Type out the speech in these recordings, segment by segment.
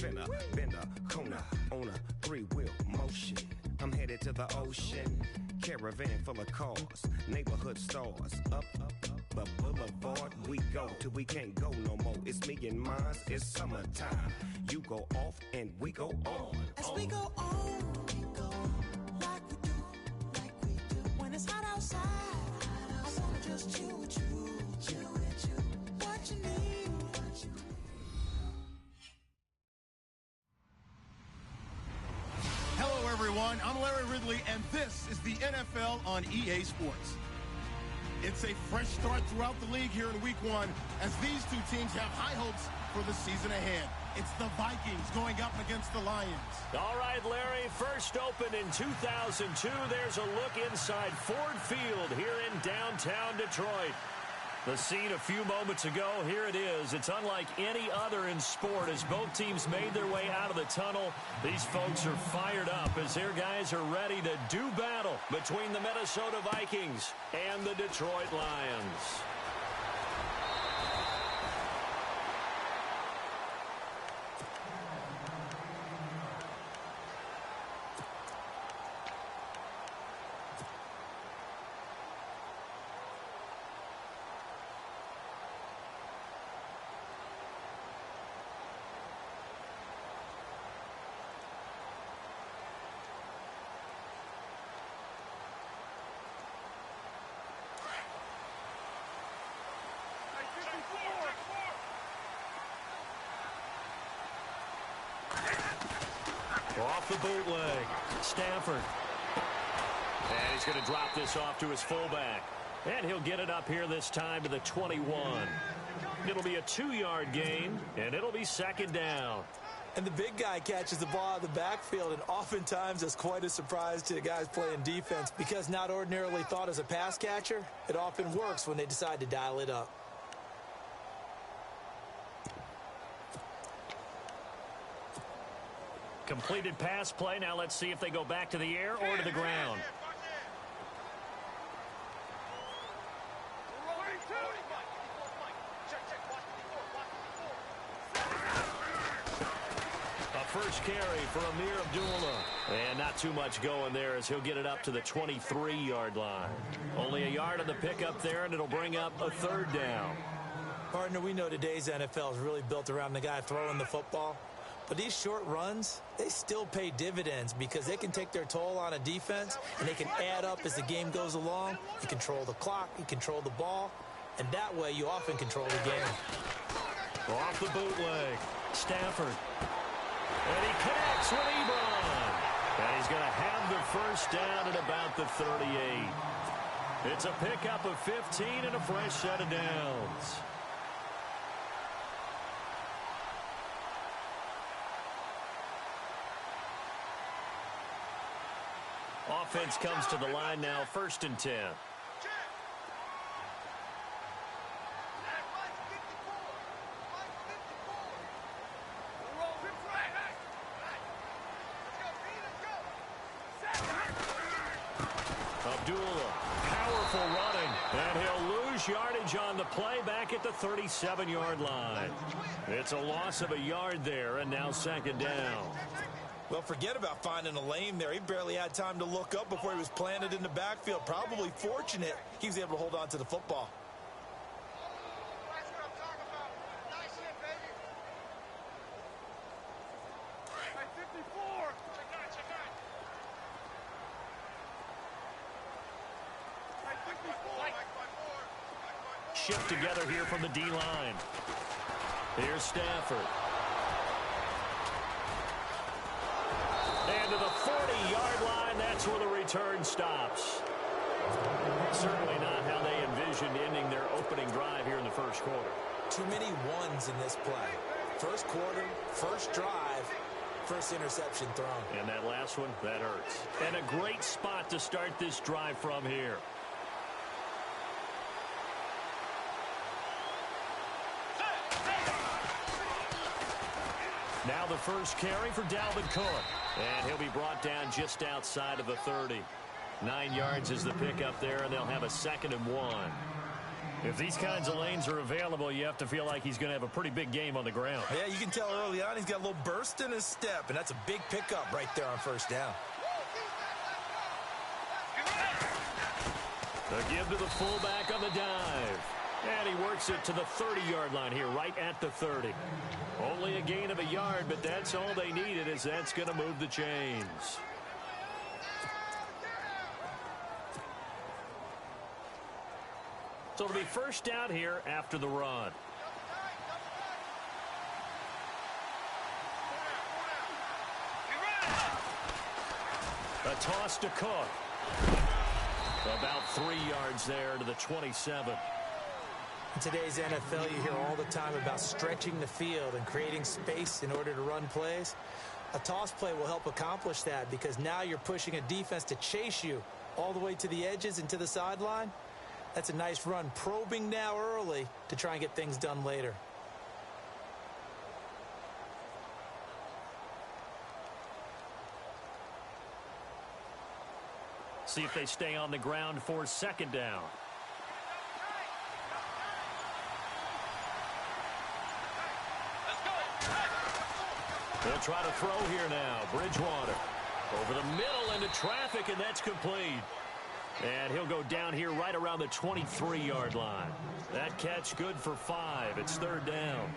finna bend a corner on a three-wheel motion. I'm headed to the ocean, caravan full of cars, neighborhood stars. Up the boulevard we go till we can't go no more. It's me and mine, it's summertime. You go off and we go on. As we go on, we go like we do. When it's hot outside, I wanna just chill with you. What you need. Hello, everyone. I'm Larry Ridley, and this is the NFL on EA Sports. It's a fresh start throughout the league here in Week 1 as these two teams have high hopes for the season ahead. It's the Vikings going up against the Lions. All right, Larry, first opened in 2002. There's a look inside Ford Field here in downtown Detroit. The scene a few moments ago, here it is. It's unlike any other in sport as both teams made their way out of the tunnel. These folks are fired up as their guys are ready to do battle between the Minnesota Vikings and the Detroit Lions. Off the bootleg, Stafford. And he's going to drop this off to his fullback. And he'll get it up here this time to the 21. It'll be a 2-yard gain, and it'll be second down. And the big guy catches the ball out of the backfield, and oftentimes it's quite a surprise to the guys playing defense because not ordinarily thought as a pass catcher, it often works when they decide to dial it up. Completed pass play. Now let's see if they go back to the air or to the ground. A first carry for Amir Abdullah. And not too much going there as he'll get it up to the 23-yard line. Only a yard on the pickup there, and it'll bring up a third down. Partner, we know today's NFL is really built around the guy throwing the football. But these short runs, they still pay dividends because they can take their toll on a defense, and they can add up as the game goes along. You control the clock, you control the ball, and that way you often control the game. Off the bootleg, Stafford. And he connects with Ebron. And he's going to have the first down at about the 38. It's a pickup of 15 and a fresh set of downs. Offense comes to the line now, 1st and 10. Abdullah, powerful running, and he'll lose yardage on the play back at the 37-yard line. It's a loss of a yard there, and now second down. Well, forget about finding a lane there. He barely had time to look up before he was planted in the backfield. Probably fortunate he was able to hold on to the football. Shift together here from the D-line. Here's Stafford. And to the 40-yard line, that's where the return stops. Certainly not how they envisioned ending their opening drive here in the first quarter. Too many ones in this play. First quarter, first drive, first interception thrown. And that last one, that hurts. And a great spot to start this drive from here. Now the first carry for Dalvin Cook. And he'll be brought down just outside of the 30. 9 yards is the pickup there, and they'll have a 2nd and 1. If these kinds of lanes are available, you have to feel like he's going to have a pretty big game on the ground. Yeah, you can tell early on he's got a little burst in his step, and that's a big pickup right there on first down. The give to the fullback on the dive. And he works it to the 30-yard line here, right at the 30. Only a gain of a yard, but that's all they needed, as that's going to move the chains. So it'll be first down here after the run. A toss to Cook. About 3 yards there to the 27. In today's NFL, you hear all the time about stretching the field and creating space in order to run plays. A toss play will help accomplish that because now you're pushing a defense to chase you all the way to the edges and to the sideline. That's a nice run, probing now early to try and get things done later. See if they stay on the ground for second down. They'll try to throw here now. Bridgewater over the middle into traffic, and that's complete. And he'll go down here right around the 23-yard line. That catch good for 5. It's third down.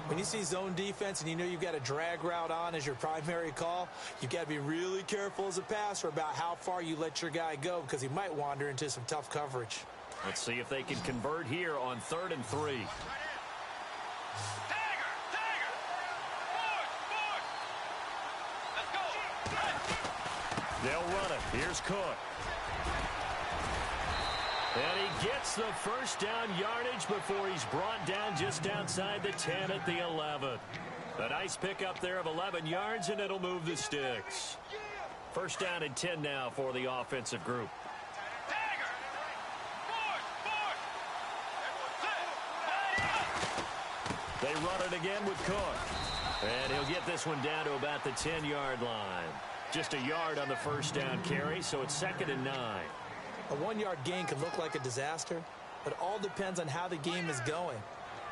When you see zone defense and you know you've got a drag route on as your primary call, you've got to be really careful as a passer about how far you let your guy go because he might wander into some tough coverage. Let's see if they can convert here on 3rd and 3. They'll run it. Here's Cook. And he gets the first down yardage before he's brought down just outside the 10 at the 11. A nice pickup there of 11 yards, and it'll move the sticks. First down and 10 now for the offensive group. They run it again with Cook. And he'll get this one down to about the 10-yard line. Just a yard on the first down carry, so it's 2nd and 9. A 1-yard gain could look like a disaster, but it all depends on how the game is going.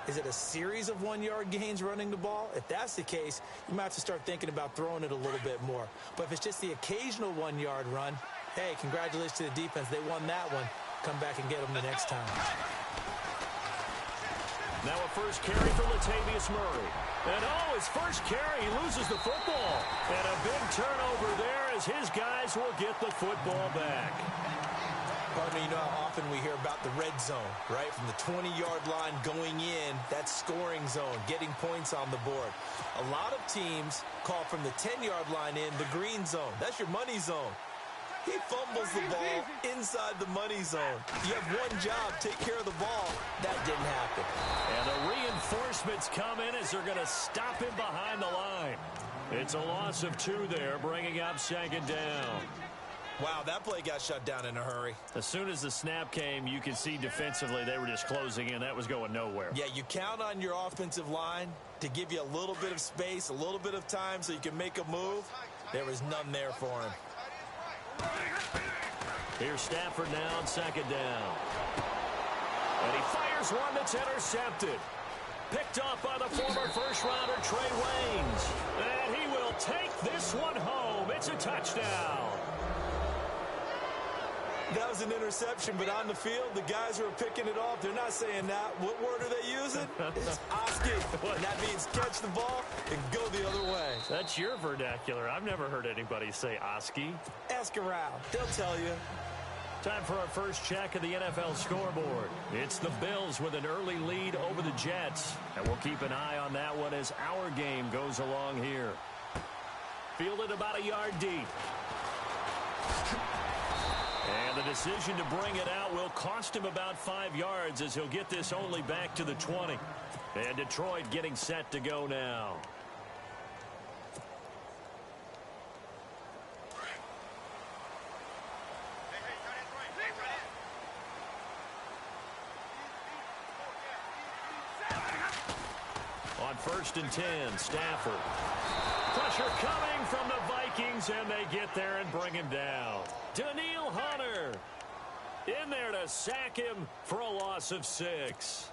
Is it a series of 1-yard gains running the ball? If that's the case, you might have to start thinking about throwing it a little bit more. But if it's just the occasional 1-yard run, hey, congratulations to the defense. They won that one. Come back and get them the next time. Now a first carry for Latavius Murray. And his first carry, he loses the football. And a big turnover there as his guys will get the football back. Partner, you know how often we hear about the red zone, right? From the 20-yard line going in, that's scoring zone, getting points on the board. A lot of teams call from the 10-yard line in the green zone. That's your money zone. He fumbles the ball inside the money zone. You have one job, take care of the ball. That didn't happen. And the reinforcements come in as they're going to stop him behind the line. It's a loss of 2 there, bringing up 2nd down. Wow, that play got shut down in a hurry. As soon as the snap came, you could see defensively they were just closing in. That was going nowhere. Yeah, you count on your offensive line to give you a little bit of space, a little bit of time so you can make a move. There was none there for him. Here's Stafford now on 2nd down. And he fires one that's intercepted. Picked off by the former first-rounder Trey Waynes. And he will take this one home. It's a touchdown. That was an interception, but on the field, the guys who are picking it off, they're not saying that. What word are they using? It's Oski. And that means catch the ball and go the other way. That's your vernacular. I've never heard anybody say Oski. Ask around. They'll tell you. Time for our first check of the NFL scoreboard. It's the Bills with an early lead over the Jets. And we'll keep an eye on that one as our game goes along here. Fielded about a yard deep. And the decision to bring it out will cost him about 5 yards as he'll get this only back to the 20. And Detroit getting set to go now. On 1st and 10, Stafford. Pressure coming from the Vikings, and they get there and bring him down. Daniil Hunter in there to sack him for a loss of 6.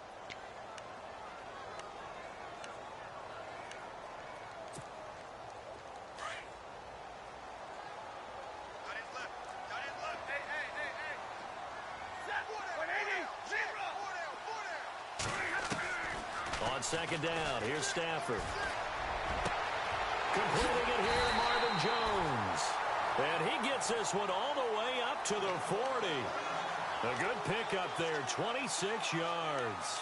On second down, here's Stafford. Completing it here to Marvin Jones. And he gets this one all the way up to the 40. A good pickup there, 26 yards.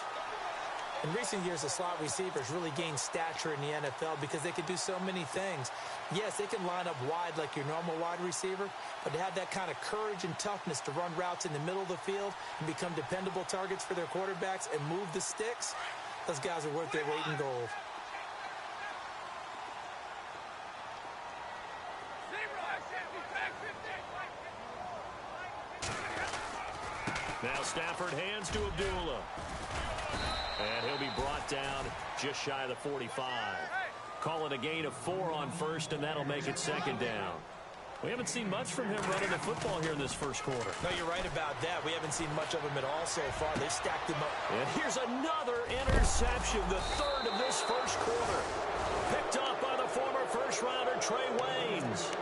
In recent years, the slot receivers really gained stature in the NFL because they can do so many things. Yes, they can line up wide like your normal wide receiver, but to have that kind of courage and toughness to run routes in the middle of the field and become dependable targets for their quarterbacks and move the sticks, those guys are worth their weight in gold. Now Stafford hands to Abdullah. And he'll be brought down just shy of the 45. Call it a gain of 4 on first, and that'll make it second down. We haven't seen much from him running the football here in this first quarter. No, you're right about that. We haven't seen much of him at all so far. They stacked him up. And here's another interception, the third of this first quarter. Picked up by the former first-rounder Trey Waynes.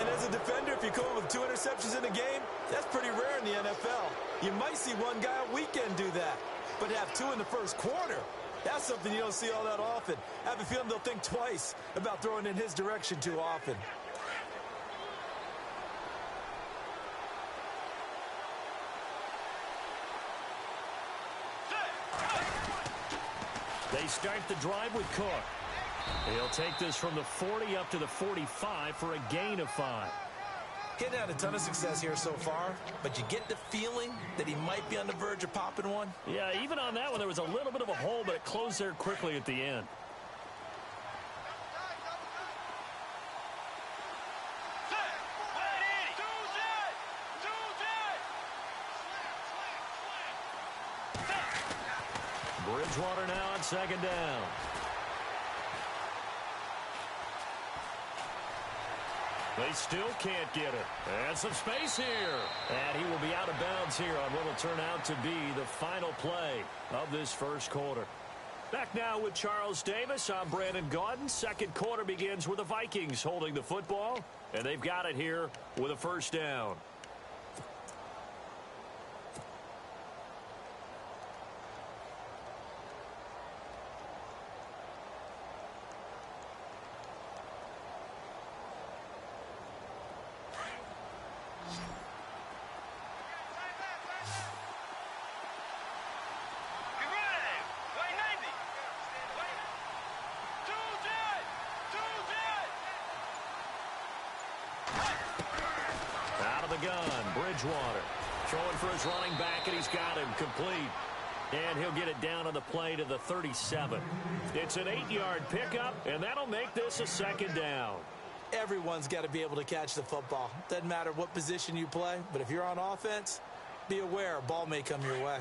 And as a defender, if you come up with 2 interceptions in a game, that's pretty rare in the NFL. You might see one guy a weekend do that. But to have 2 in the first quarter, that's something you don't see all that often. I have a feeling they'll think twice about throwing in his direction too often. They start the drive with Cook. He'll take this from the 40 up to the 45 for a gain of 5. Getting had a ton of success here so far, but you get the feeling that he might be on the verge of popping one. Yeah, even on that one, there was a little bit of a hole, but it closed there quickly at the end. Bridgewater now on second down. They still can't get it. And some space here. And he will be out of bounds here on what will turn out to be the final play of this first quarter. Back now with Charles Davis. I'm Brandon Gaudin. Second quarter begins with the Vikings holding the football. And they've got it here with a first down. Gun, Bridgewater throwing for his running back, and he's got him complete. And he'll get it down on the play to the 37. It's an 8-yard pickup, and that'll make this a second down. Everyone's got to be able to catch the football. Doesn't matter what position you play, but if you're on offense, be aware a ball may come your way.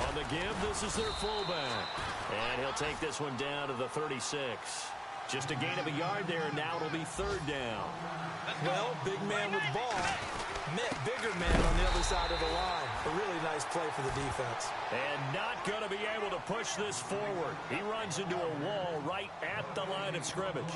On the give, this is their fullback. And he'll take this one down to the 36. Just a gain of a yard there, and now it'll be third down. Well, big man with ball met bigger man on the other side of the line. A really nice play for the defense. And not going to be able to push this forward. He runs into a wall right at the line of scrimmage.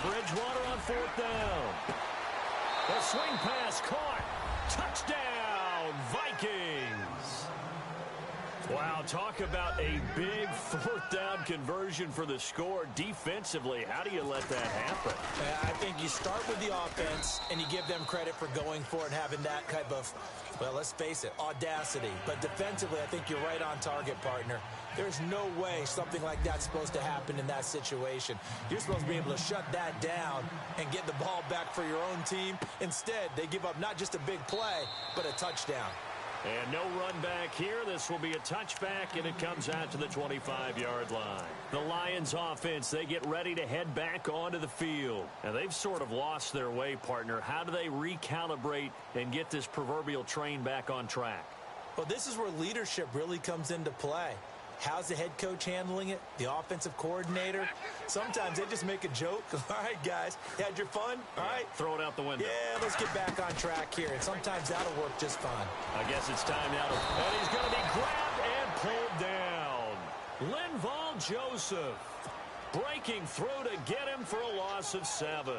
Bridgewater on fourth down. The swing pass caught. Touchdown, Vikings. Wow, talk about a big fourth down conversion for the score. Defensively, how do you let that happen? I think you start with the offense, and you give them credit for going for it and having that type of, well, let's face it, audacity. But defensively, I think you're right on target, partner. There's no way something like that's supposed to happen in that situation. You're supposed to be able to shut that down and get the ball back for your own team. Instead, they give up not just a big play, but a touchdown. And no run back here. This will be a touchback, and it comes out to the 25-yard line. The Lions offense, they get ready to head back onto the field. And they've sort of lost their way, partner. How do they recalibrate and get this proverbial train back on track? Well, this is where leadership really comes into play. How's the head coach handling it? The offensive coordinator? Sometimes they just make a joke. All right, guys, you had your fun? All right. Throw it out the window. Yeah, let's get back on track here. And sometimes that'll work just fine. I guess it's time now. And he's going to be grabbed and pulled down. Linval Joseph breaking through to get him for a loss of 7.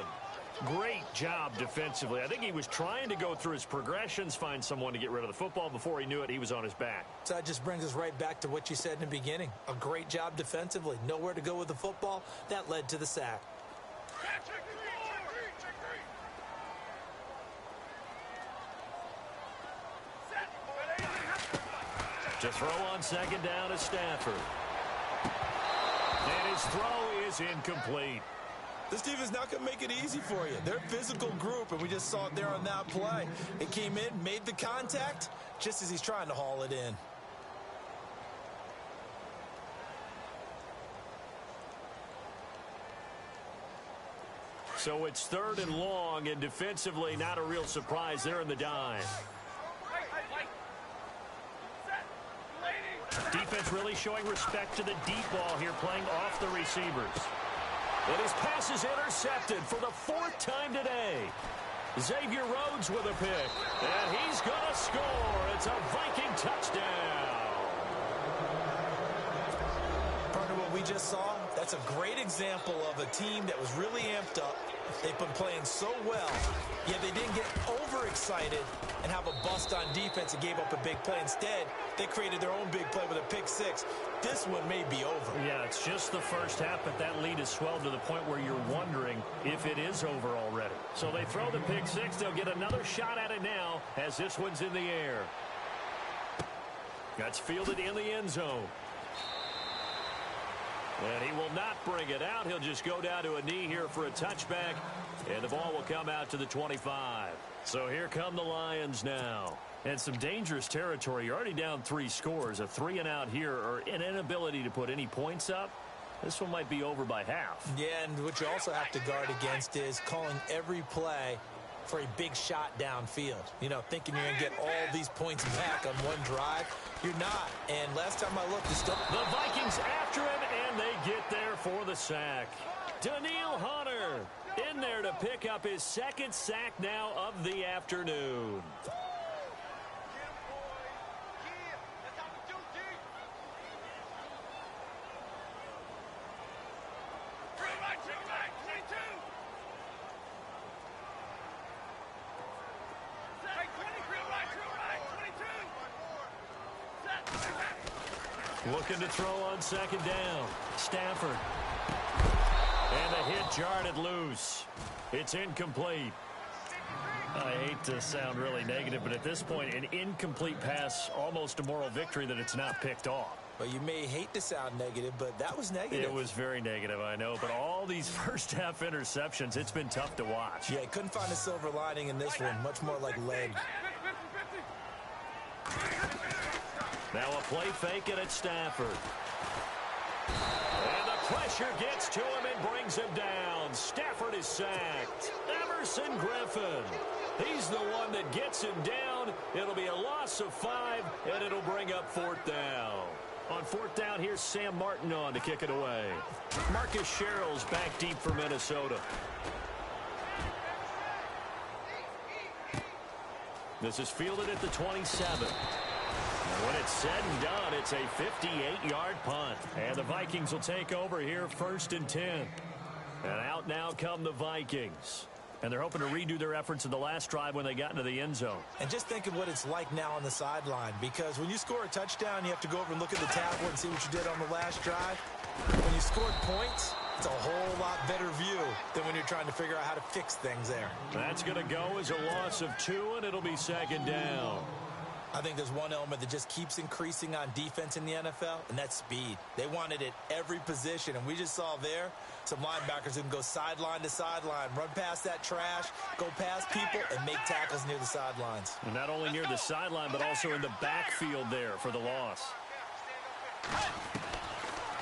Great job defensively. I think he was trying to go through his progressions, find someone to get rid of the football. Before he knew it, he was on his back. So that just brings us right back to what you said in the beginning. A great job defensively. Nowhere to go with the football. That led to the sack. To throw on second down is Stafford. And his throw is incomplete. This team is not going to make it easy for you. They're a physical group, and we just saw it there on that play. It came in, made the contact, just as he's trying to haul it in. So it's 3rd and long, and defensively not a real surprise there in the dime. Defense really showing respect to the deep ball here, playing off the receivers. And his pass is intercepted for the 4th time today. Xavier Rhodes with a pick. And he's going to score. It's a Viking touchdown. Partner, what we just saw, that's a great example of a team that was really amped up. They've been playing so well, yet they didn't get overexcited and have a bust on defense and gave up a big play. Instead, they created their own big play with a pick 6. This one may be over. Yeah, it's just the first half, but that lead has swelled to the point where you're wondering if it is over already. So they throw the pick 6. They'll get another shot at it now as this one's in the air. That's fielded in the end zone. And he will not bring it out. He'll just go down to a knee here for a touchback. And the ball will come out to the 25. So here come the Lions now. And some dangerous territory. You're already down 3 scores. A 3-and-out here, or an inability to put any points up. This one might be over by half. Yeah, and what you also have to guard against is calling every play for a big shot downfield. You know, thinking you're going to get all these points back on one drive. You're not. And last time I looked, it's still... The Vikings after him, and they get there for the sack. Daniil Hunter in there to pick up his 2nd sack now of the afternoon. Looking to throw on 2nd down. Stafford. And the hit jarred it loose. It's incomplete. I hate to sound really negative, but at this point, an incomplete pass, almost a moral victory that it's not picked off. Well, you may hate to sound negative, but that was negative. It was very negative, I know. But all these first-half interceptions, it's been tough to watch. Yeah, couldn't find a silver lining in this one. Much more like lead. Now a play fake it at Stafford. And the pressure gets to him and brings him down. Stafford is sacked. Emerson Griffin. He's the one that gets him down. It'll be a loss of 5, and it'll bring up 4th down. On 4th down, here's Sam Martin on to kick it away. Marcus Sherrill's back deep for Minnesota. This is fielded at the 27. And when it's said and done, it's a 58-yard punt. And the Vikings will take over here 1st and 10. And out now come the Vikings. And they're hoping to redo their efforts in the last drive when they got into the end zone. And just think of what it's like now on the sideline, because when you score a touchdown, you have to go over and look at the tablet and see what you did on the last drive. When you scored points, it's a whole lot better view than when you're trying to figure out how to fix things there. That's going to go as a loss of 2, and it'll be second down. I think there's one element that just keeps increasing on defense in the NFL, and that's speed. They want it at every position, and we just saw there some linebackers who can go sideline to sideline, run past that trash, go past people, and make tackles near the sidelines. And not only near the sideline, but also in the backfield there for the loss.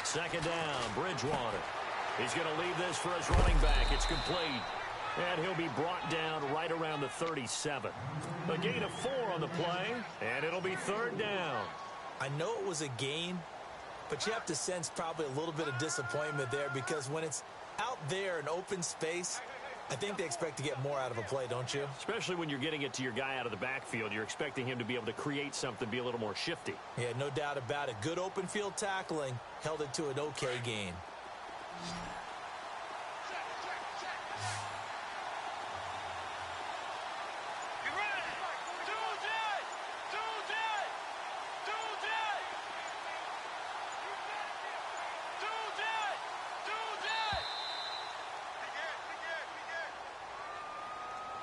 Second down, Bridgewater. He's going to leave this for his running back. It's complete. And he'll be brought down right around the 37. A gain of 4 on the play, and it'll be third down. I know it was a gain, but you have to sense probably a little bit of disappointment there, because when it's out there in open space, I think they expect to get more out of a play, don't you? Especially when you're getting it to your guy out of the backfield. You're expecting him to be able to create something, be a little more shifty. Yeah, no doubt about it. Good open field tackling held it to an okay gain.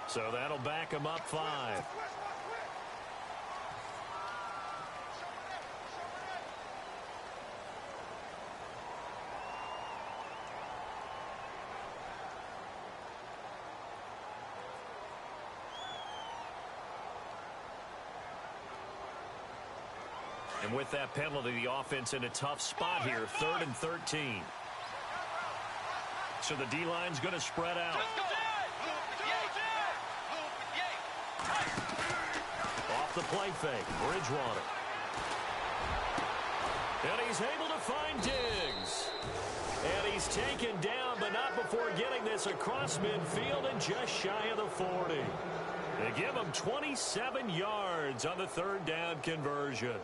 So that'll back him up 5. And with that penalty, the offense in a tough spot here, 3rd and 13. So the D-line's going to spread out. Off the play fake, Bridgewater. And he's able to find Diggs. And he's taken down, but not before getting this across midfield and just shy of the 40. They give him 27 yards on the 3rd down conversion.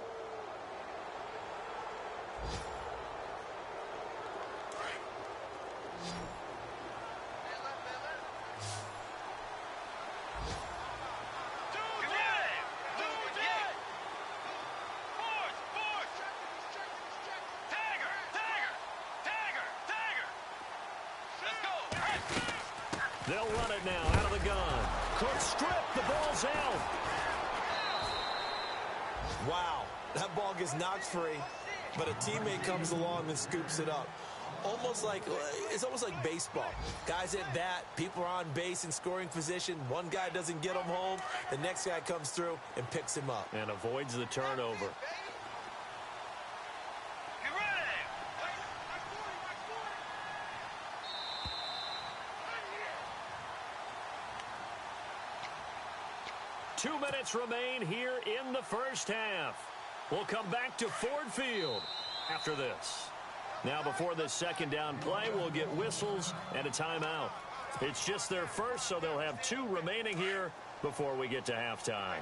They'll run it now out of the gun. Cook stripped. The ball's out. Wow, that ball gets knocked free, but a teammate comes along and scoops it up. It's almost like baseball. Guys at bat, people are on base in scoring position. One guy doesn't get him home. The next guy comes through and picks him up. And avoids the turnover. 2 minutes remain here in the first half. We'll come back to Ford Field after this. Now, before this second down play, we'll get whistles and a timeout. It's just their first, so they'll have 2 remaining here before we get to halftime.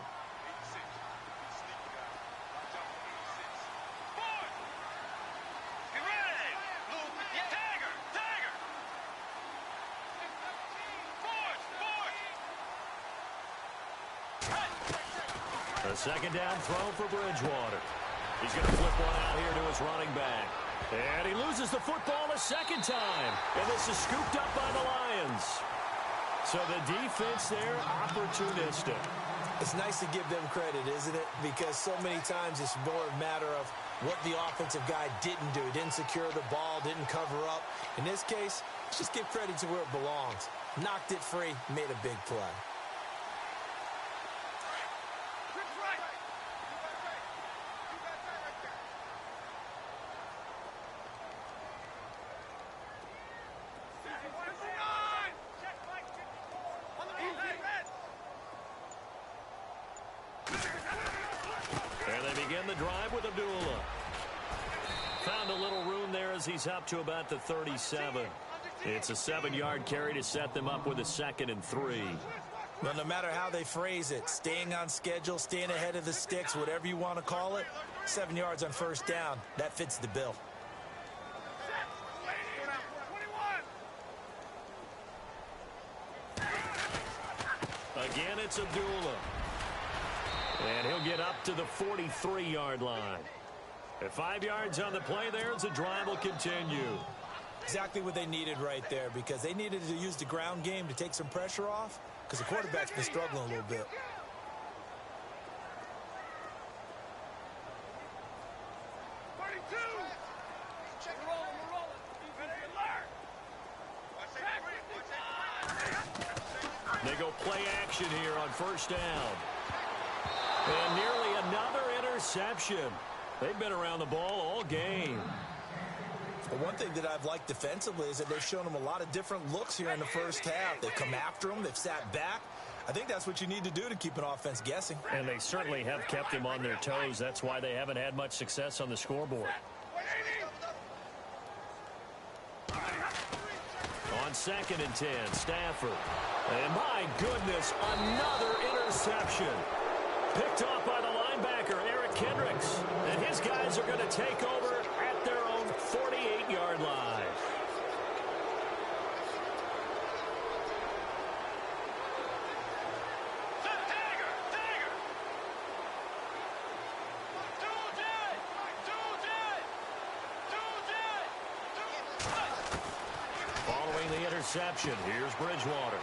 A second down throw for Bridgewater. He's going to flip one out here to his running back. And he loses the football a second time. And this is scooped up by the Lions. So the defense there, opportunistic. It's nice to give them credit, isn't it? Because so many times it's more a matter of what the offensive guy didn't do. Didn't secure the ball, didn't cover up. In this case, let's just give credit to where it belongs. Knocked it free, made a big play. He's up to about the 37. It's a 7-yard carry to set them up with a 2nd and 3. Well, no matter how they phrase it, staying on schedule, staying ahead of the sticks, whatever you want to call it, 7 yards on first down, that fits the bill. Again, it's Abdullah. And he'll get up to the 43-yard line. At 5 yards on the play there as the drive will continue. Exactly what they needed right there, because they needed to use the ground game to take some pressure off, because the quarterback's been struggling a little bit. They go play action here on first down. And nearly another interception. They've been around the ball all game. The one thing that I've liked defensively is that they've shown them a lot of different looks here in the first half. They've come after them. They've sat back. I think that's what you need to do to keep an offense guessing. And they certainly have kept them on their toes. That's why they haven't had much success on the scoreboard. On 2nd and 10, Stafford. And my goodness, another interception. Picked off by the linebacker, Eric Kendricks. And his guys are going to take over at their own 48-yard line. Following the interception, here's Bridgewater.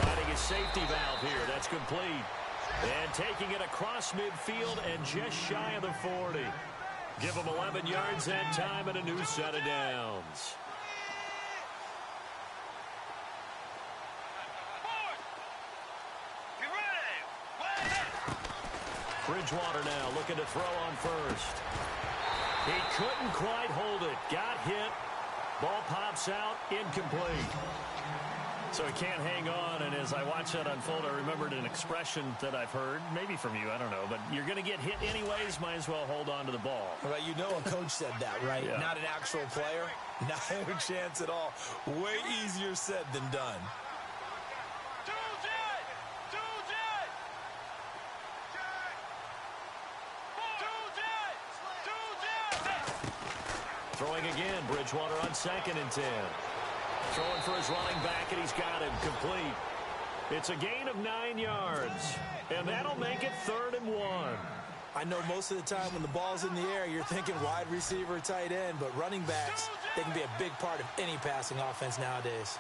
Finding his safety valve here. That's complete. And taking it across midfield and just shy of the 40. Give him 11 yards that time and a new set of downs. Bridgewater now looking to throw on first. He couldn't quite hold it. Got hit. Ball pops out. Incomplete. So he can't hang on, and as I watch that unfold, I remembered an expression that I've heard, maybe from you, I don't know, but you're going to get hit anyways, might as well hold on to the ball. Well, you know a coach said that, right? Yeah. Not an actual player. Not a chance at all. Way easier said than done. Throwing again, Bridgewater on 2nd and 10. Throwing for his running back, and he's got him complete. It's a gain of 9 yards, and that'll make it 3rd and 1. I know most of the time when the ball's in the air, you're thinking wide receiver, tight end, but running backs, they can be a big part of any passing offense nowadays.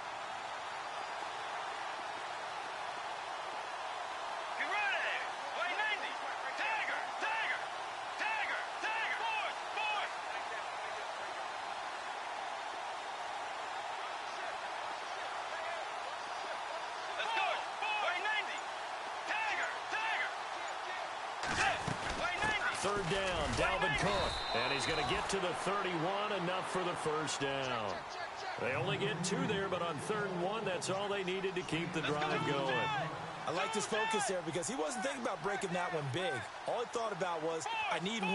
Third down, Dalvin Cook. And he's going to get to the 31, enough for the first down. They only get 2 there, but on 3rd and 1, that's all they needed to keep the drive going. I liked his focus there because he wasn't thinking about breaking that one big. All he thought about was, I need 1.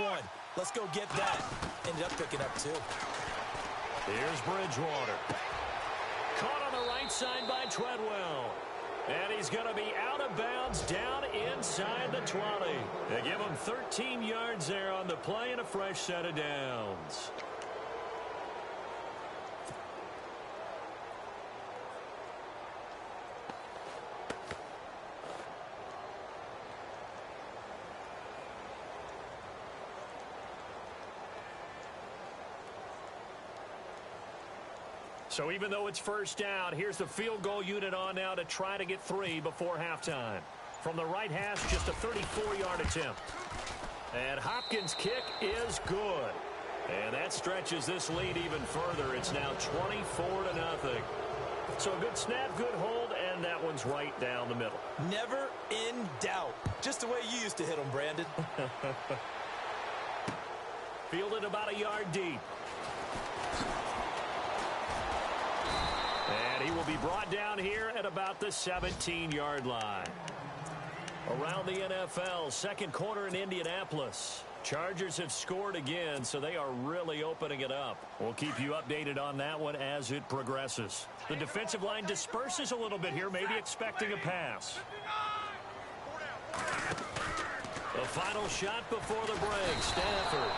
Let's go get that. Ended up picking up 2. Here's Bridgewater. Caught on the right side by Treadwell. And he's going to be out of bounds down inside the 20. They give him 13 yards there on the play and a fresh set of downs. So even though it's first down, here's the field goal unit on now to try to get 3 before halftime. From the right hash, just a 34-yard attempt. And Hopkins' kick is good. And that stretches this lead even further. It's now 24-0. So a good snap, good hold, and that one's right down the middle. Never in doubt. Just the way you used to hit them, Brandon. Fielded about a yard deep. And he will be brought down here at about the 17-yard line. Around the NFL, second quarter in Indianapolis. Chargers have scored again, so they are really opening it up. We'll keep you updated on that one as it progresses. The defensive line disperses a little bit here, maybe expecting a pass. The final shot before the break, Stafford.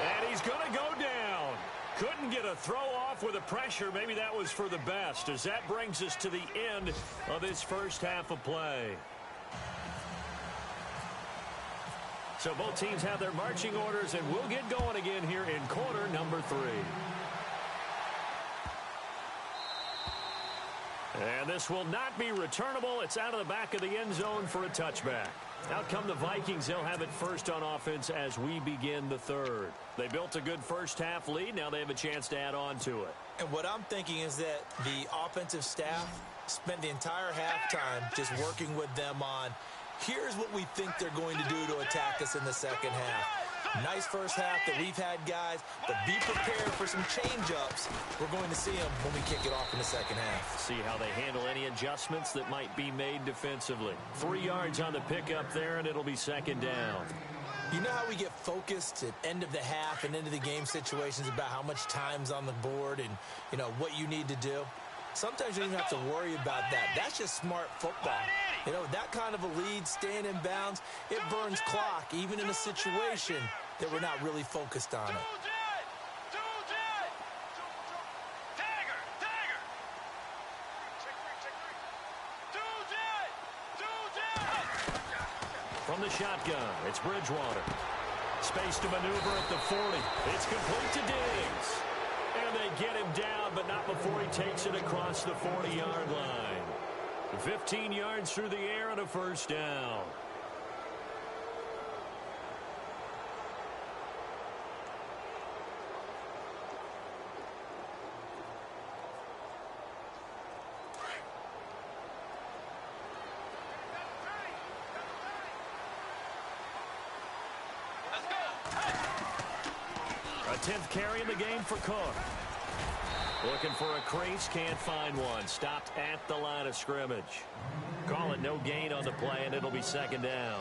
And he's going to go down. Couldn't get a throw off with the pressure. Maybe that was for the best, as that brings us to the end of this first half of play. So both teams have their marching orders, and we'll get going again here in quarter number 3. And this will not be returnable. It's out of the back of the end zone for a touchback. Out come the Vikings. They'll have it first on offense as we begin the third. They built a good first half lead. Now they have a chance to add on to it. And what I'm thinking is that the offensive staff spent the entire halftime just working with them on, here's what we think they're going to do to attack us in the second half. Nice first half that we've had, guys, but be prepared for some change-ups. We're going to see them when we kick it off in the second half. See how they handle any adjustments that might be made defensively. 3 yards on the pickup there, and it'll be second down. You know how we get focused at end of the half and into the game situations about how much time's on the board and, you know, what you need to do? Sometimes you don't even have to worry about that. That's just smart football. You know, that kind of a lead, staying in bounds, it burns clock, even in a situation that we're not really focused on it. From the shotgun, it's Bridgewater. Space to maneuver at the 40. It's complete to Diggs. And they get him down, but not before he takes it across the 40-yard line. 15 yards through the air and a first down. A 10th carry in the game for Cook. Looking for a crease, can't find one. Stopped at the line of scrimmage. Call it no gain on the play, and it'll be second down.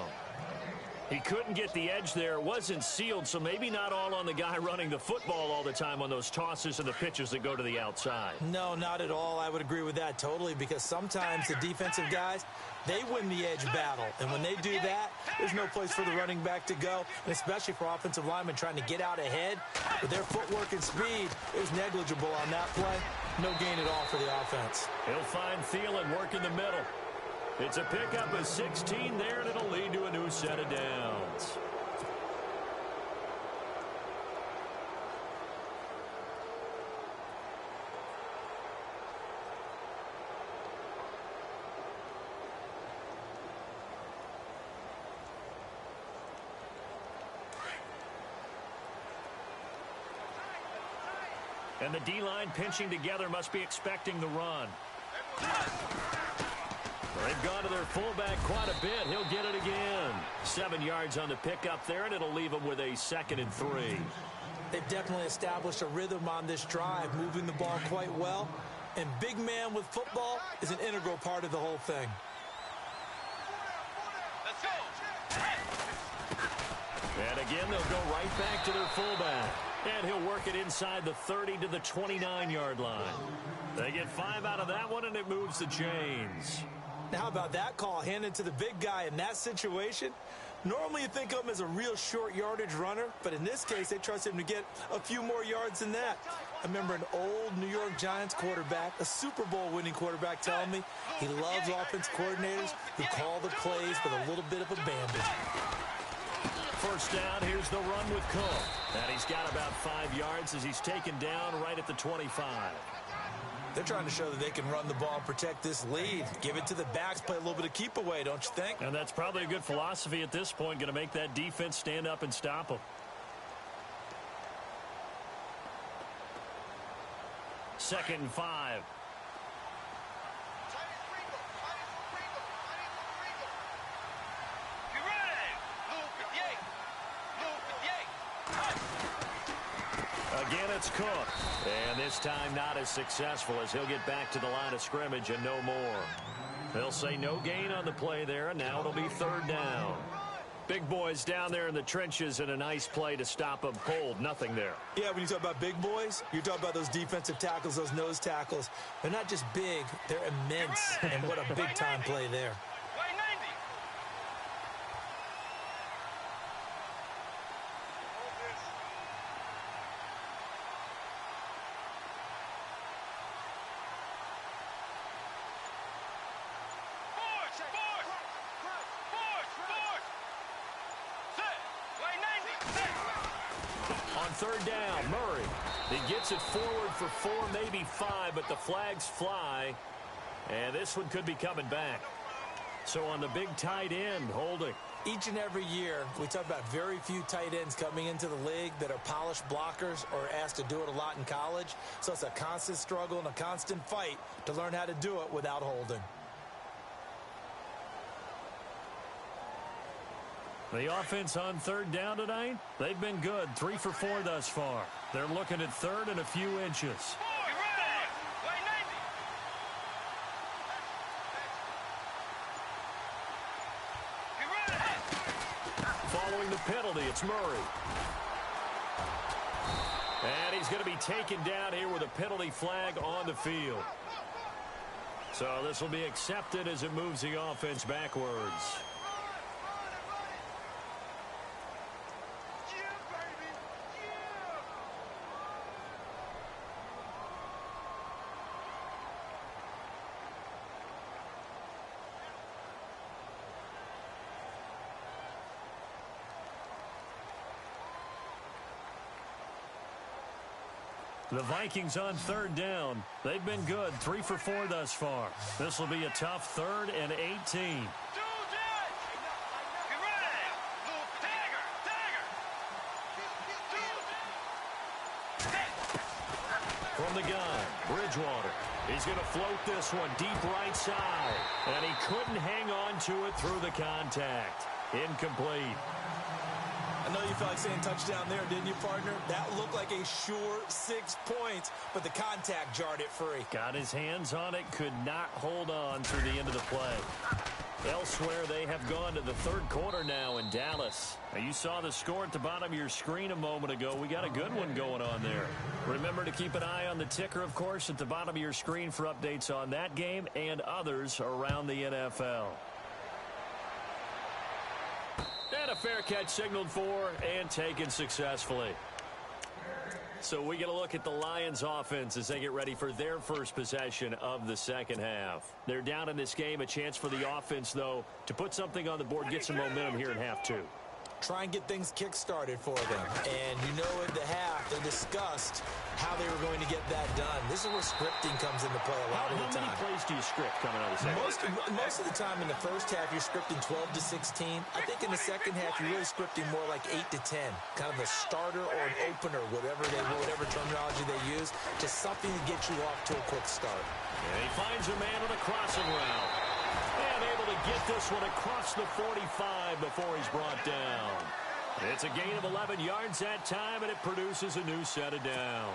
He couldn't get the edge there. It wasn't sealed, so maybe not all on the guy running the football all the time on those tosses and the pitches that go to the outside. No, not at all. I would agree with that totally, because sometimes the defensive guys, they win the edge battle. And when they do that, there's no place for the running back to go, and especially for offensive linemen trying to get out ahead. With their footwork and speed, it was negligible on that play. No gain at all for the offense. He'll find Thielen work in the middle. It's a pickup of 16 there, and it'll lead to a new set of downs. And the D-line pinching together must be expecting the run. They've gone to their fullback quite a bit. He'll get it again. 7 yards on the pickup there, and it'll leave him with a 2nd and 3. They've definitely established a rhythm on this drive, moving the ball quite well. And big man with football is an integral part of the whole thing. Let's go. And again, they'll go right back to their fullback. And he'll work it inside the 30 to the 29-yard line. They get 5 out of that one, and it moves the chains. Now, how about that call handed to the big guy in that situation? Normally you think of him as a real short yardage runner, but in this case they trust him to get a few more yards than that. I remember an old New York Giants quarterback, a Super Bowl winning quarterback, telling me he loves offense coordinators who call the plays with a little bit of abandon. First down, here's the run with Cook. And he's got about 5 yards as he's taken down right at the 25. They're trying to show that they can run the ball and protect this lead. Give it to the backs, play a little bit of keep away, don't you think? And that's probably a good philosophy at this point, going to make that defense stand up and stop them. 2nd and 5. Again, it's Cook. And this time not as successful as he'll get back to the line of scrimmage and no more. They'll say no gain on the play there, and now it'll be 3rd down. Big boys down there in the trenches, and a nice play to stop them cold. Nothing there. Yeah, when you talk about big boys, you're talking about those defensive tackles, those nose tackles. They're not just big, they're immense. And what a big-time play there. On third down, Murray. He gets it forward for 4, maybe 5, but the flags fly. And this one could be coming back. So on the big tight end, holding. Each and every year, we talk about very few tight ends coming into the league that are polished blockers or asked to do it a lot in college. So it's a constant struggle and a constant fight to learn how to do it without holding. The offense on third down tonight, they've been good. 3 for 4 thus far. They're looking at third and a few inches. Following the penalty, it's Murray. And he's going to be taken down here with a penalty flag on the field. So this will be accepted as it moves the offense backwards. The Vikings on third down. They've been good. 3 for 4 thus far. This will be a tough 3rd and 18. From the gun, Bridgewater. He's going to float this one deep right side. And he couldn't hang on to it through the contact. Incomplete. I know you felt like saying touchdown there, didn't you, partner? That looked like a sure 6 points, but the contact jarred it free. Got his hands on it, could not hold on through the end of the play. Elsewhere, they have gone to the third quarter now in Dallas. Now, you saw the score at the bottom of your screen a moment ago. We got a good one going on there. Remember to keep an eye on the ticker, of course, at the bottom of your screen for updates on that game and others around the NFL. And a fair catch signaled for and taken successfully. So we get a look at the Lions offense as they get ready for their first possession of the second half. They're down in this game. A chance for the offense, though, to put something on the board, get some momentum here in half 2. Try and get things kick-started for them. And you know at the half, they discussed how they were going to get that done. This is where scripting comes into play a lot of the time. How many plays do you script coming out of the second? Most of the time in the first half, you're scripting 12 to 16. I think in the second half, you're really scripting more like 8 to 10. Kind of a starter or an opener, whatever terminology they use, just something to get you off to a quick start. And he finds a man on a crossing route. And able to get this one across the 45 before he's brought down. It's a gain of 11 yards that time, and it produces a new set of downs.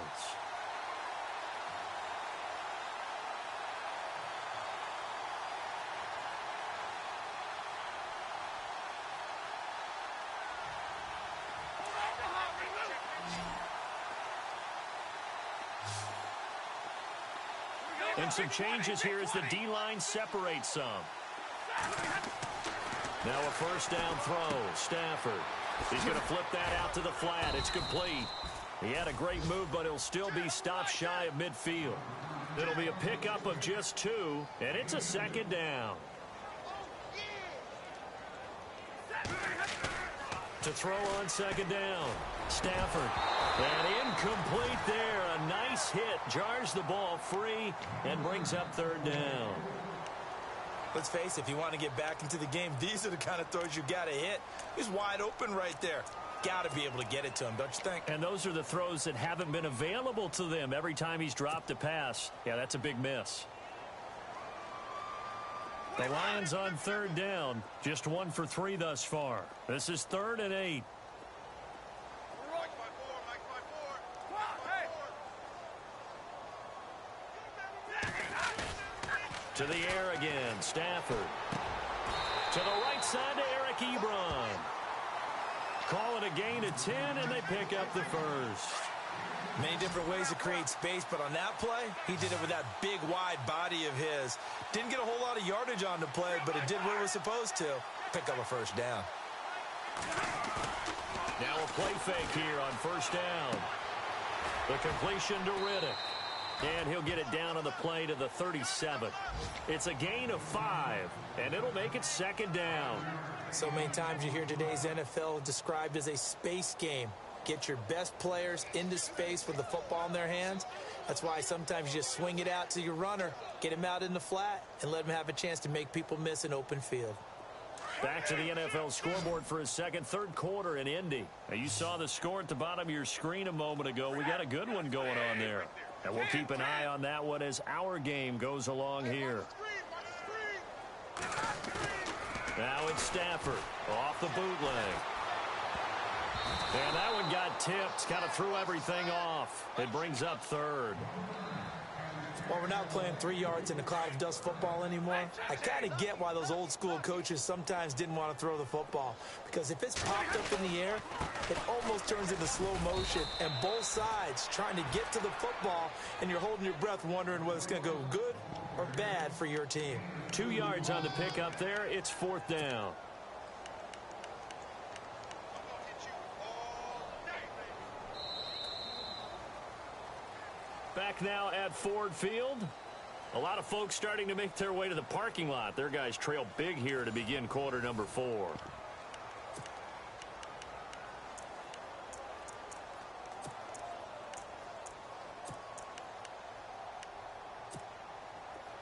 And some changes here as the D-line separates some. Now a first down throw. Stafford. He's going to flip that out to the flat. It's complete. He had a great move, but he'll still be stopped shy of midfield. It'll be a pickup of just 2, and it's a second down. To throw on second down. Stafford. And incomplete there. A nice hit. Jars the ball free and brings up third down. Let's face it, if you want to get back into the game, these are the kind of throws you got to hit. He's wide open right there. Got to be able to get it to him, don't you think? And those are the throws that haven't been available to them every time he's dropped a pass. Yeah, that's a big miss. The Lions on third down. Just 1 for 3 thus far. This is 3rd and 8. To the air again, Stafford. To the right side to Eric Ebron. Call it a gain of 10, and they pick up the first. Many different ways to create space, but on that play, he did it with that big, wide body of his. Didn't get a whole lot of yardage on the play, but it did what it was supposed to. Pick up a first down. Now a play fake here on first down. The completion to Riddick. And he'll get it down on the play to the 37. It's a gain of 5, and it'll make it second down. So many times you hear today's NFL described as a space game. Get your best players into space with the football in their hands. That's why sometimes you just swing it out to your runner, get him out in the flat, and let him have a chance to make people miss an open field. Back to the NFL scoreboard for his third quarter in Indy. Now, you saw the score at the bottom of your screen a moment ago. We got a good one going on there. And we'll keep an eye on that one as our game goes along here. Now it's Stafford off the bootleg. And that one got tipped, kind of threw everything off. It brings up third. Well, we're not playing 3 yards in a cloud of dust football anymore. I kind of get why those old school coaches sometimes didn't want to throw the football. Because if it's popped up in the air, it almost turns into slow motion. And both sides trying to get to the football, and you're holding your breath wondering whether it's going to go good or bad for your team. 2 yards on the pickup there. It's fourth down. Back now at Ford Field. A lot of folks starting to make their way to the parking lot. Their guys trail big here to begin quarter number 4.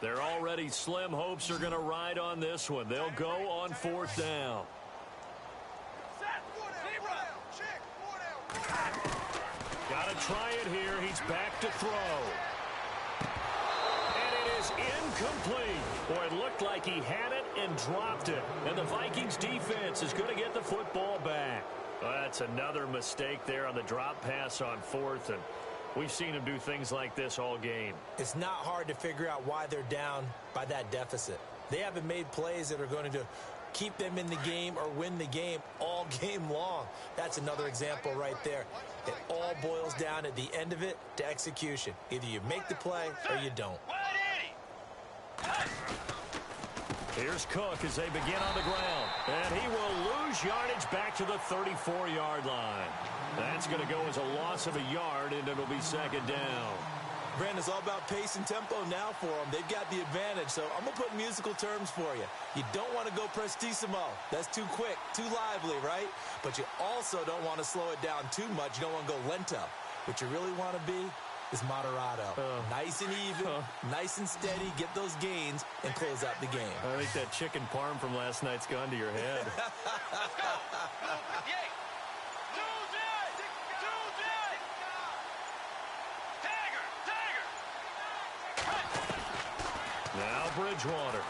They're already slim hopes are going to ride on this one. They'll go on fourth down. Got to try it here. He's back to throw. And it is incomplete. Boy, it looked like he had it and dropped it. And the Vikings defense is going to get the football back. Well, that's another mistake there on the drop pass on fourth. And we've seen him do things like this all game. It's not hard to figure out why they're down by that deficit. They haven't made plays that are going to keep them in the game or win the game all game long. That's another example right there. It all boils down at the end of it to execution. Either you make the play or you don't. Here's Cook as they begin on the ground. And he will lose yardage back to the 34-yard line. That's going to go as a loss of a yard, and it'll be second down. Brandon, it's all about pace and tempo now for them. They've got the advantage, so I'm going to put musical terms for you. You don't want to go prestissimo. That's too quick, too lively, right? But you also don't want to slow it down too much. You don't want to go lento. What you really want to be is moderato. Nice and even, nice and steady, get those gains, and close out the game. I think that chicken parm from last night's gone to your head. Now Bridgewater.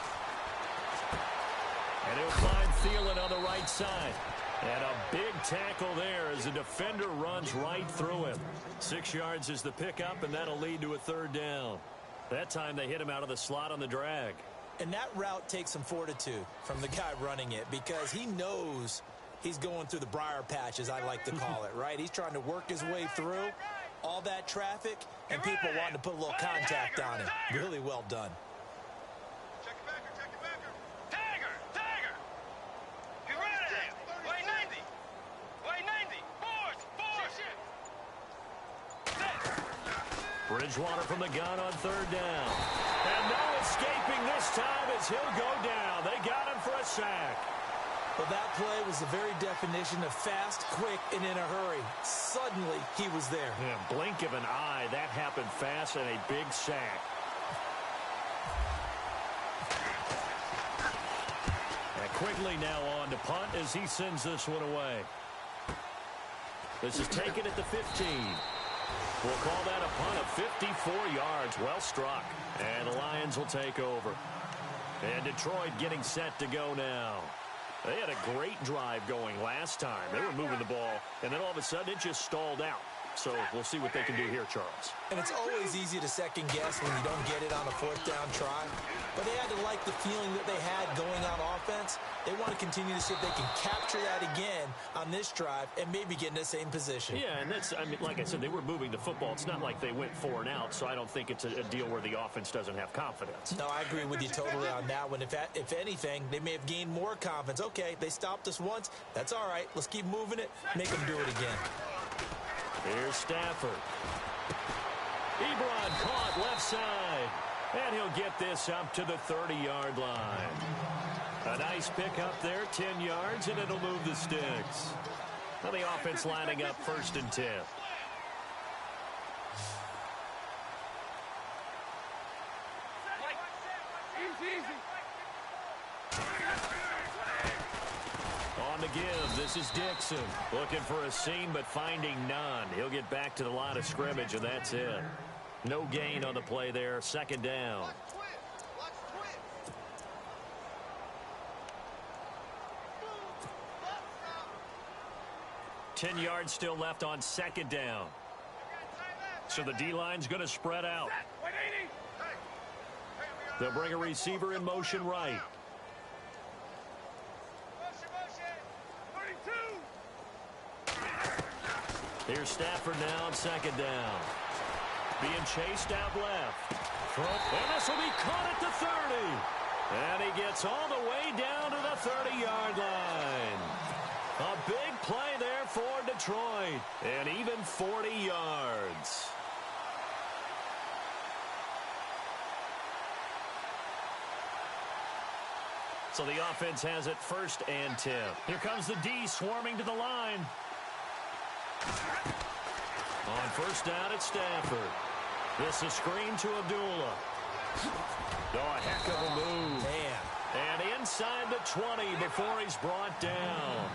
And he'll find Thielen on the right side. And a big tackle there as the defender runs right through him. 6 yards is the pickup, and that'll lead to a third down. That time they hit him out of the slot on the drag. And that route takes some fortitude from the guy running it because he knows he's going through the briar patch, as I like to call it, right? He's trying to work his way through all that traffic and people wanting to put a little contact on him. Really well done. Bridgewater from the gun on third down. And no escaping this time as he'll go down. They got him for a sack. Well, that play was the very definition of fast, quick, and in a hurry. Suddenly, he was there. Yeah, blink of an eye. That happened fast and a big sack. And Quigley now on to punt as he sends this one away. This is taken at the 15. We'll call that a punt of 54 yards. Well struck. And the Lions will take over. And Detroit getting set to go now. They had a great drive going last time. They were moving the ball, and then all of a sudden it just stalled out. So we'll see what they can do here, Charles. And it's always easy to second guess when you don't get it on a fourth down try. But they had to like the feeling that they had going on offense. They want to continue to see if they can capture that again on this drive and maybe get in the same position. Yeah, and that's, I mean, like I said, they were moving the football. It's not like they went 4 and out, so I don't think it's a deal where the offense doesn't have confidence. No, I agree with you totally on that one. If anything, they may have gained more confidence. Okay, they stopped us once. That's all right. Let's keep moving it. Make them do it again. Here's Stafford. Ebron caught left side. And he'll get this up to the 30-yard line. A nice pickup there, 10 yards, and it'll move the sticks. Now the offense lining up 1st and 10. On the give, this is Dixon. Looking for a seam, but finding none. He'll get back to the line of scrimmage, and that's it. No gain on the play there, 2nd down. 10 yards still left on 2nd down. So the D-line's going to spread out. They'll bring a receiver in motion right. Here's Stafford now on 2nd down. Being chased out left. And this will be caught at the 30. And he gets all the way down to the 30-yard line. A big play there for Detroit. And even 40 yards. So the offense has it 1st and 10. Here comes the D swarming to the line. On 1st down, it's Stafford. This is screen to Abdullah. Oh, a heck of a move. Man. And inside the 20 before he's brought down.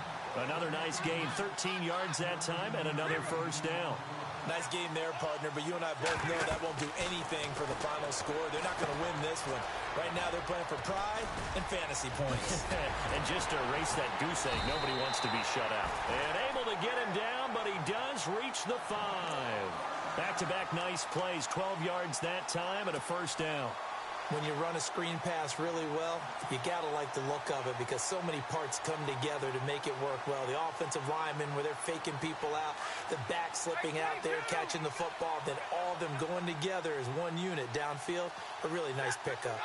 Another nice gain, 13 yards that time, and another 1st down. Nice game there, partner, but you and I both know that won't do anything for the final score. They're not going to win this one. Right now, they're playing for pride and fantasy points. And just to erase that goose egg, nobody wants to be shut out. And able to get him down, but he does reach the 5. Back-to-back nice plays, 12 yards that time, and a 1st down. When you run a screen pass really well, you got to like the look of it because so many parts come together to make it work well. The offensive linemen where they're faking people out, the back slipping out there, catching the football, then all of them going together as one unit downfield. A really nice pickup.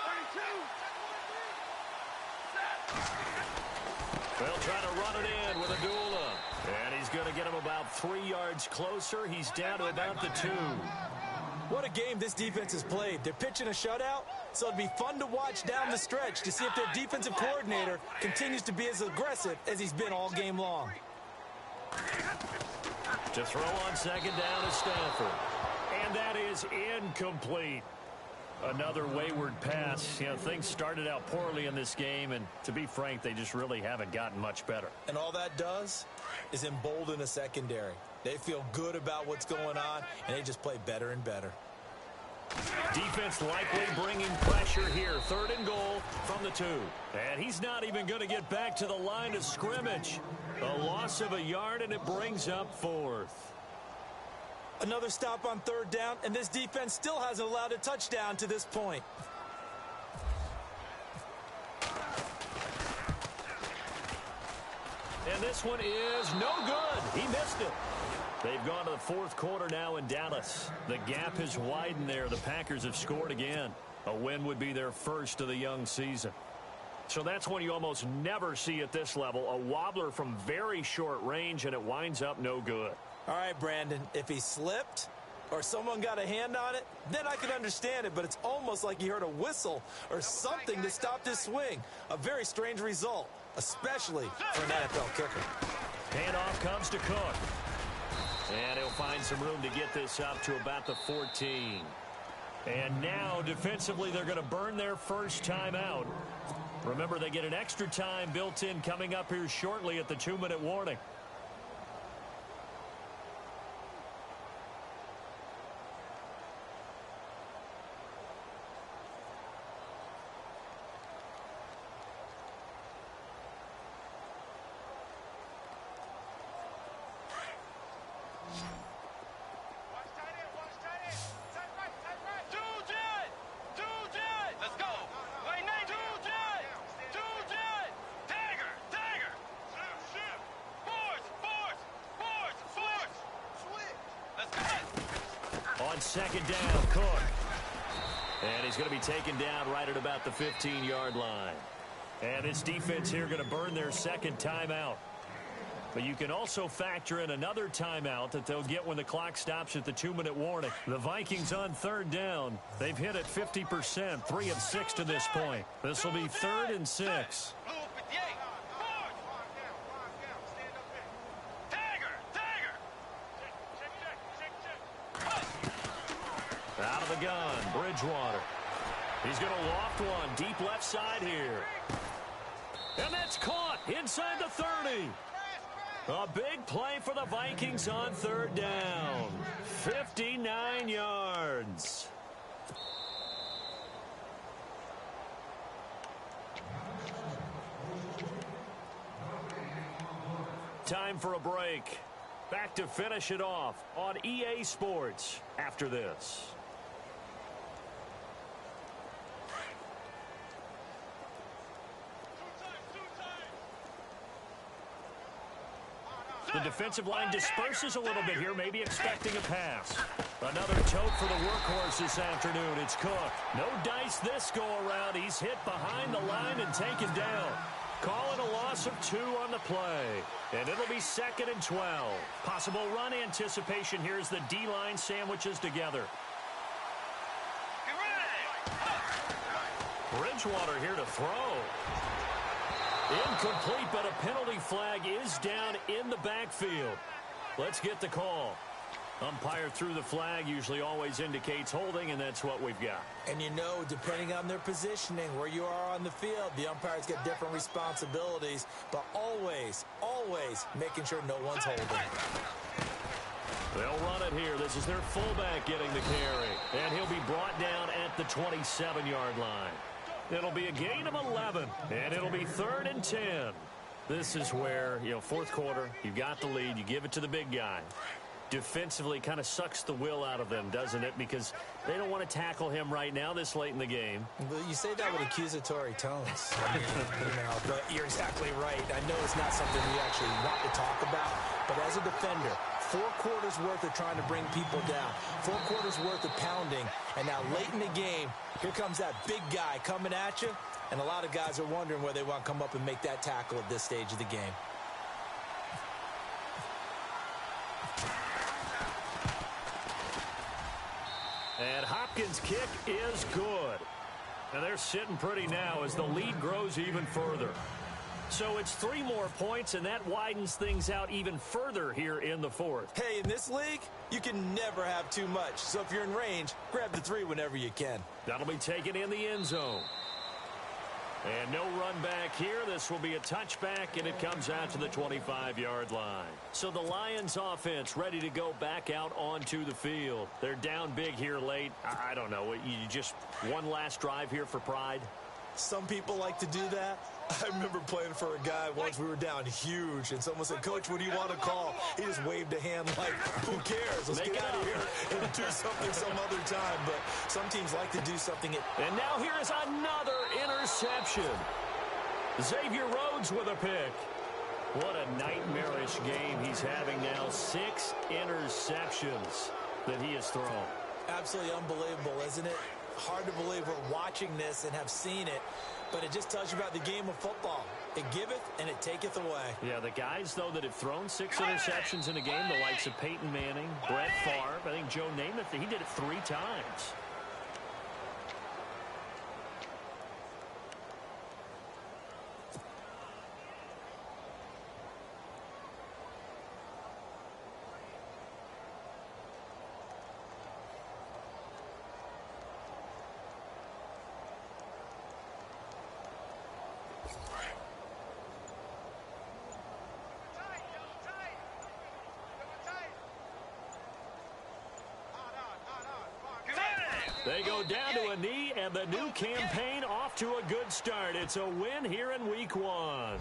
They'll try to run it in with Abdullah. And he's going to get him about 3 yards closer. He's down to about the 2. What a game this defense has played. They're pitching a shutout, so it'd be fun to watch down the stretch to see if their defensive coordinator continues to be as aggressive as he's been all game long. To throw on 2nd down is Stafford. And that is incomplete. Another wayward pass. You know, things started out poorly in this game, and to be frank, they just really haven't gotten much better. And all that does is embolden a secondary. They feel good about what's going on, and they just play better and better. Defense likely bringing pressure here. 3rd and goal from the 2. And he's not even going to get back to the line of scrimmage. A loss of a yard, and it brings up 4th. Another stop on 3rd down, and this defense still hasn't allowed a touchdown to this point. And this one is no good. He missed it. They've gone to the 4th quarter now in Dallas. The gap has widened there. The Packers have scored again. A win would be their 1st of the young season. So that's one you almost never see at this level. A wobbler from very short range, and it winds up no good. All right, Brandon, if he slipped or someone got a hand on it, then I could understand it, but it's almost like he heard a whistle or something that stopped his swing. A very strange result, especially for an NFL kicker. Handoff comes to Cook. And he'll find some room to get this up to about the 14. And now, defensively, they're going to burn their 1st timeout. Remember, they get an extra time built in coming up here shortly at the 2-minute warning. On 2nd down, Cook. And he's going to be taken down right at about the 15-yard line. And this defense here going to burn their 2nd timeout. But you can also factor in another timeout that they'll get when the clock stops at the 2-minute warning. The Vikings on third down. They've hit it 50%, 3 of 6 to this point. This will be 3rd and 6. Out of the gun, Bridgewater. He's going to loft one deep left side here. And that's caught inside the 30. A big play for the Vikings on third down. 59 yards. Time for a break. Back to finish it off on EA Sports after this. The defensive line disperses a little bit here, maybe expecting a pass. Another tote for the workhorse this afternoon. It's Cook. No dice this go-around. He's hit behind the line and taken down. Calling a loss of 2 on the play. And it'll be 2nd and 12. Possible run anticipation here as the D-line sandwiches together. Bridgewater here to throw. Incomplete, but a penalty flag is down in the backfield. Let's get the call. Umpire threw the flag, usually always indicates holding, and that's what we've got. And you know, depending on their positioning, where you are on the field, the umpires get different responsibilities, but always, always making sure no one's holding. They'll run it here. This is their fullback getting the carry, and he'll be brought down at the 27-yard line. It'll be a gain of 11, and it'll be 3rd and 10. This is where, fourth quarter, you've got the lead, you give it to the big guy. Defensively kind of sucks the will out of them, doesn't it? Because they don't want to tackle him right now this late in the game. But you say that with accusatory tones. But you're exactly right. I know it's not something we actually want to talk about, but as a defender, 4 quarters worth of trying to bring people down, 4 quarters worth of pounding, and now late in the game, here comes that big guy coming at you, and a lot of guys are wondering where they want to come up and make that tackle at this stage of the game. And Hopkins' kick is good. And they're sitting pretty now as the lead grows even further. So it's 3 more points, and that widens things out even further here in the 4th. Hey, in this league, you can never have too much. So if you're in range, grab the 3 whenever you can. That'll be taken in the end zone. And no run back here. This will be a touchback, and it comes out to the 25-yard line. So the Lions offense ready to go back out onto the field. They're down big here late. I don't know. You just one last drive here for pride? Some people like to do that. I remember playing for a guy once. We were down huge, and someone said, "Coach, what do you want to call?" He just waved a hand like, "Who cares? Let's get out of here and do something some other time." But some teams like to do something. And now here is another interception. Xavier Rhodes with a pick. What a nightmarish game he's having now. 6 interceptions that he has thrown. Absolutely unbelievable, isn't it? Hard to believe we're watching this and have seen it. But it just tells you about the game of football. It giveth and it taketh away. Yeah, the guys, though, that have thrown 6 interceptions in a game, the likes of Peyton Manning, Brett Favre, I think Joe Namath, he did it 3 times. They go down to a knee, and the new campaign off to a good start. It's a win here in Week 1.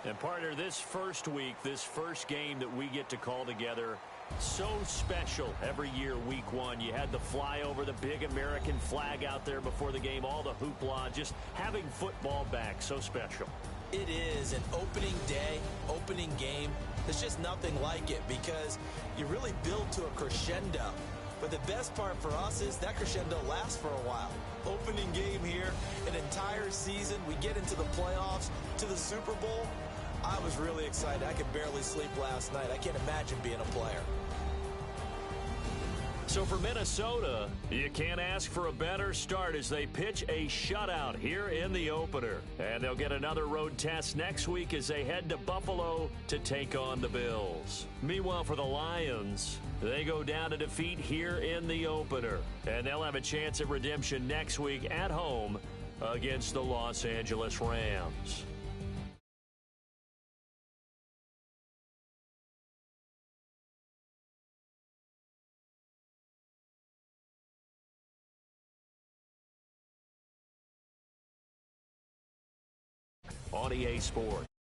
And partner, this first week, this first game that we get to call together, so special every year, Week 1. You had the flyover, the big American flag out there before the game, all the hoopla, just having football back, so special. It is an opening day, opening game. There's just nothing like it because you really build to a crescendo. But the best part for us is that crescendo lasts for a while. Opening game here, an entire season. We get into the playoffs, to the Super Bowl. I was really excited. I could barely sleep last night. I can't imagine being a player. So for Minnesota, you can't ask for a better start as they pitch a shutout here in the opener. And they'll get another road test next week as they head to Buffalo to take on the Bills. Meanwhile, for the Lions, they go down to defeat here in the opener. And they'll have a chance at redemption next week at home against the Los Angeles Rams. On EA Sports.